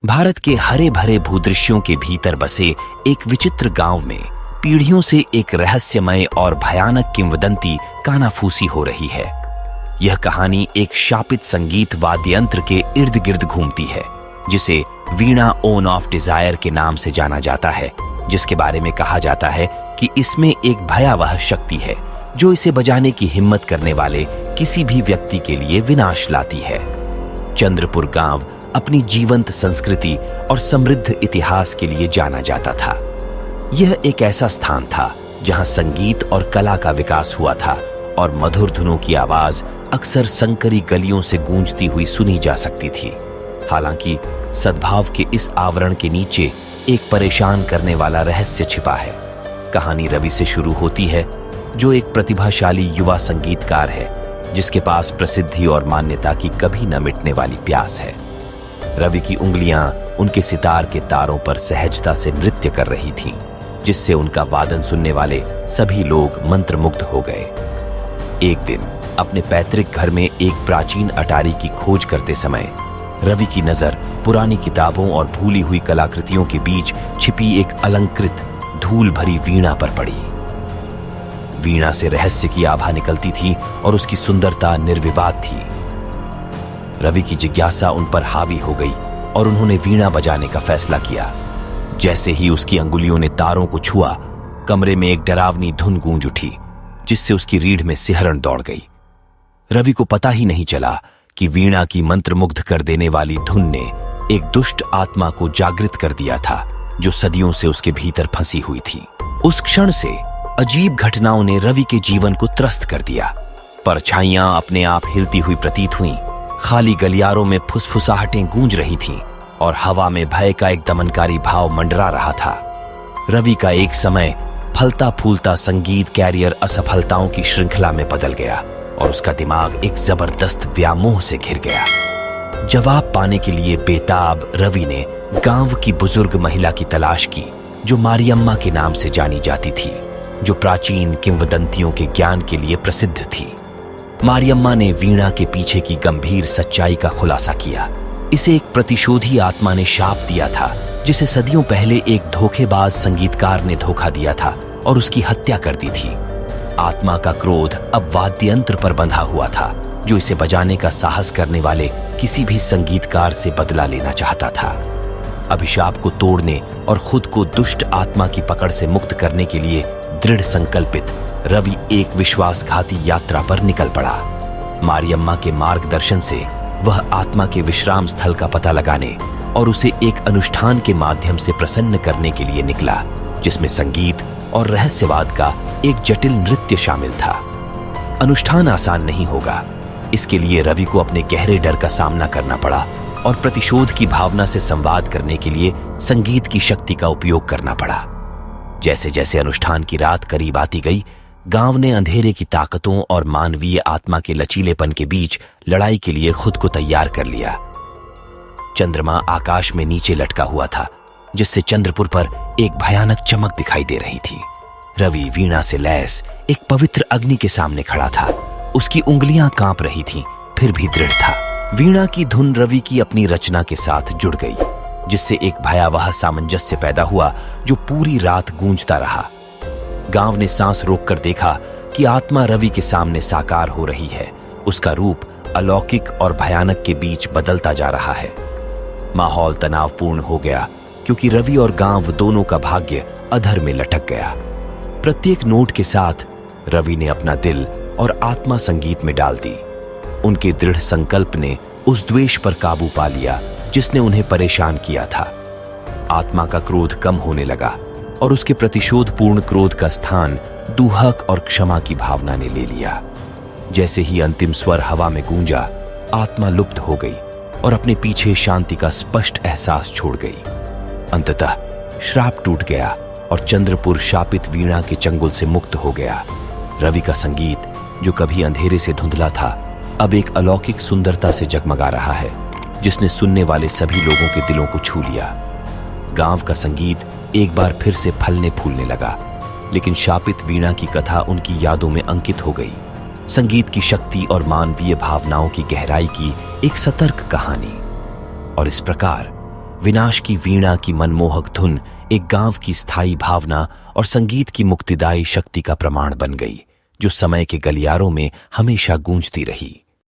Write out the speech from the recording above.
भारत के हरे भरे भूदृश्यों के भीतर बसे एक विचित्र गांव में पीढ़ियों से एक रहस्यमय और भयानक किंवदंती कानाफूसी हो रही है। यह कहानी एक शापित संगीत वाद्य यंत्र के इर्द गिर्द घूमती है, जिसे वीणा ओन ऑफ डिजायर के नाम से जाना जाता है, जिसके बारे में कहा जाता है कि इसमें एक भयावह शक्ति है जो इसे बजाने की हिम्मत करने वाले किसी भी व्यक्ति के लिए विनाश लाती है। चंद्रपुर गांव अपनी जीवंत संस्कृति और समृद्ध इतिहास के लिए जाना जाता था। यह एक ऐसा स्थान था जहां संगीत और कला का विकास हुआ था और मधुर धुनों की आवाज अक्सर संकरी गलियों से गूंजती हुई सुनी जा सकती थी। हालांकि सद्भाव के इस आवरण के नीचे एक परेशान करने वाला रहस्य छिपा है। कहानी रवि से शुरू होती है, जो एक प्रतिभाशाली युवा संगीतकार है जिसके पास प्रसिद्धि और मान्यता की कभी न मिटने वाली प्यास है। रवि की उंगलियां उनके सितार के तारों पर सहजता से नृत्य कर रही थीं, जिससे उनका वादन सुनने वाले सभी लोग मंत्रमुग्ध हो गए। एक दिन अपने पैतृक घर में एक प्राचीन अटारी की खोज करते समय रवि की नजर पुरानी किताबों और भूली हुई कलाकृतियों के बीच छिपी एक अलंकृत धूल भरी वीणा पर पड़ी। वीणा से रहस्य की आभा निकलती थी और उसकी सुंदरता निर्विवाद थी। रवि की जिज्ञासा उन पर हावी हो गई और उन्होंने वीणा बजाने का फैसला किया। जैसे ही उसकी अंगुलियों ने तारों को छुआ, कमरे में एक डरावनी धुन गूंज उठी, जिससे उसकी रीढ़ में सिहरन दौड़ गई। रवि को पता ही नहीं चला कि वीणा की मंत्रमुग्ध कर देने वाली धुन ने एक दुष्ट आत्मा को जागृत कर दिया था, जो सदियों से उसके भीतर फंसी हुई थी। उस क्षण से अजीब घटनाओं ने रवि के जीवन को त्रस्त कर दिया। परछाइयां अपने आप हिलती हुई प्रतीत हुईं, खाली गलियारों में फुसफुसाहटें गूंज रही थीं और हवा में भय का एक दमनकारी भाव मंडरा रहा था। रवि का एक समय फलता फूलता संगीत कैरियर असफलताओं की श्रृंखला में बदल गया और उसका दिमाग एक जबरदस्त व्यामोह से घिर गया। जवाब पाने के लिए बेताब रवि ने गांव की बुजुर्ग महिला की तलाश की, जो मारियम्मा के नाम से जानी जाती थी, जो प्राचीन किंवदंतियों के ज्ञान के लिए प्रसिद्ध थी। मारियम्मा ने वीणा के पीछे की गंभीर सच्चाई का खुलासा किया। इसे एक प्रतिशोधी आत्मा ने शाप दिया था, जिसे सदियों पहले एक धोखेबाज संगीतकार ने धोखा दिया था और उसकी हत्या कर दी थी। आत्मा का क्रोध अब वाद्य यंत्र पर बंधा हुआ था, जो इसे बजाने का साहस करने वाले किसी भी संगीतकार से बदला लेना चाहता था। अभिशाप को तोड़ने और खुद को दुष्ट आत्मा की पकड़ से मुक्त करने के लिए दृढ़ संकल्पित रवि एक विश्वासघाती यात्रा पर निकल पड़ा। मारियम्मा के मार्गदर्शन से वह आत्मा के विश्राम स्थल का पता लगाने और उसे एक अनुष्ठान के माध्यम से प्रसन्न करने के लिए निकला, जिसमें संगीत और रहस्यवाद का एक जटिल नृत्य शामिल था। अनुष्ठान आसान नहीं होगा। इसके लिए रवि को अपने गहरे डर का सामना करना पड़ा और प्रतिशोध की भावना से संवाद करने के लिए संगीत की शक्ति का उपयोग करना पड़ा। जैसे जैसे अनुष्ठान की रात करीब आती गई, गांव ने अंधेरे की ताकतों और मानवीय आत्मा के लचीलेपन के बीच लड़ाई के लिए खुद को तैयार कर लिया। चंद्रमा आकाश में नीचे लटका हुआ था, जिससे चंद्रपुर पर एक भयानक चमक दिखाई दे रही थी। रवि वीणा से लैस एक पवित्र अग्नि के सामने खड़ा था। उसकी उंगलियां कांप रही थीं, फिर भी दृढ़ था। वीणा की धुन रवि की अपनी रचना के साथ जुड़ गई, जिससे एक भयावह सामंजस्य पैदा हुआ जो पूरी रात गूंजता रहा। गांव ने सांस रोककर देखा कि आत्मा रवि के सामने साकार हो रही है। उसका रूप अलौकिक और भयानक के बीच बदलता जा रहा है। माहौल तनावपूर्ण हो गया, क्योंकि रवि और गांव दोनों का भाग्य अधर में लटक गया। प्रत्येक नोट के साथ रवि ने अपना दिल और आत्मा संगीत में डाल दी। उनके दृढ़ संकल्प ने उस द्वेष पर काबू पा लिया जिसने उन्हें परेशान किया था। आत्मा का क्रोध कम होने लगा और उसके प्रतिशोधपूर्ण क्रोध का स्थान दुहक और क्षमा की भावना ने ले लिया। जैसे ही अंतिम स्वर हवा में गूंजा, आत्मा लुप्त हो गई और अपने पीछे शांति का स्पष्ट एहसास छोड़ गई। अंततः श्राप टूट गया और चंद्रपुर शापित वीणा के चंगुल से मुक्त हो गया। रवि का संगीत, जो कभी अंधेरे से धुंधला था, अब एक अलौकिक सुंदरता से जगमगा रहा है, जिसने सुनने वाले सभी लोगों के दिलों को छू लिया। गांव का संगीत एक बार फिर से फलने फूलने लगा, लेकिन शापित वीणा की कथा उनकी यादों में अंकित हो गई। संगीत की शक्ति और मानवीय भावनाओं की गहराई की एक सतर्क कहानी। और इस प्रकार विनाश की वीणा की मनमोहक धुन एक गांव की स्थायी भावना और संगीत की मुक्तिदायी शक्ति का प्रमाण बन गई, जो समय के गलियारों में हमेशा गूंजती रही।